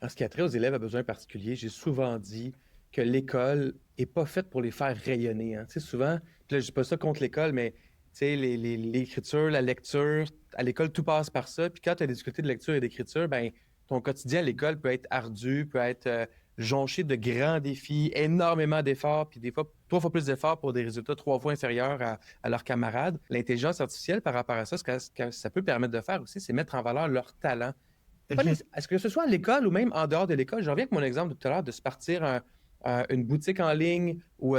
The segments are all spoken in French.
En ce qui a trait aux élèves à besoins particuliers, j'ai souvent dit que l'école est pas faite pour les faire rayonner, hein. Tu sais, souvent, puis là, je dis pas ça contre l'école, mais tu sais, l'écriture, la lecture, à l'école, tout passe par ça. Puis quand tu as des difficultés de lecture et d'écriture, ben, ton quotidien à l'école peut être ardu, peut être jonché de grands défis, énormément d'efforts, puis des fois, 3 fois plus d'efforts pour des résultats 3 fois inférieurs à leurs camarades. L'intelligence artificielle, par rapport à ça, ce que ça peut permettre de faire aussi, c'est mettre en valeur leur talent. Mhm. Est-ce que ce soit à l'école ou même en dehors de l'école? Je reviens avec mon exemple de tout à l'heure de se partir une boutique en ligne ou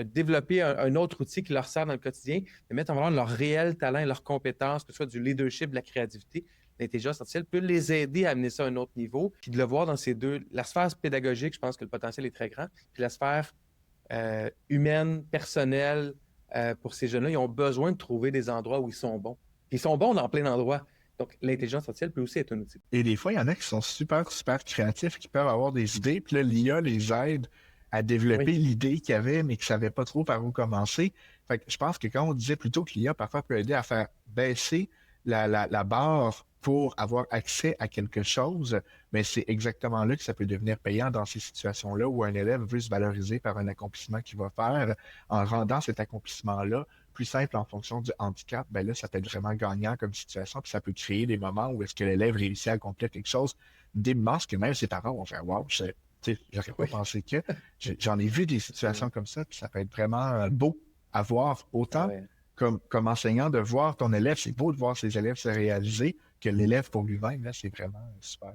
développer un autre outil qui leur sert dans le quotidien, de mettre en valeur leur réel talent et leurs compétences, que ce soit du leadership, de la créativité. L'intelligence artificielle peut les aider à amener ça à un autre niveau, puis de le voir dans ces deux. La sphère pédagogique, je pense que le potentiel est très grand, puis la sphère humaine, personnelle, pour ces jeunes-là, ils ont besoin de trouver des endroits où ils sont bons. Ils sont bons dans plein d'endroits. Donc, l'intelligence artificielle peut aussi être un outil. Et des fois, il y en a qui sont super, super créatifs, qui peuvent avoir des idées, puis là, l'IA les aide à développer Oui. l'idée qu'ils avaient, mais qu'ils ne savaient pas trop par où commencer. Fait que je pense que quand on disait plutôt que l'IA parfois peut aider à faire baisser la barre pour avoir accès à quelque chose, mais c'est exactement là que ça peut devenir payant dans ces situations-là où un élève veut se valoriser par un accomplissement qu'il va faire en rendant cet accomplissement-là plus simple en fonction du handicap, ben là, ça peut être vraiment gagnant comme situation, puis ça peut créer des moments où est-ce que l'élève réussit à accomplir quelque chose d'immense que même ses parents vont faire wow, j'aurais pas Oui, pensé que. J'en ai vu des situations absolument. comme ça, puis ça peut être vraiment beau à voir, Ah autant ouais. comme enseignant de voir ton élève, c'est beau de voir ses élèves se réaliser, que l'élève pour lui-même, là, c'est vraiment super.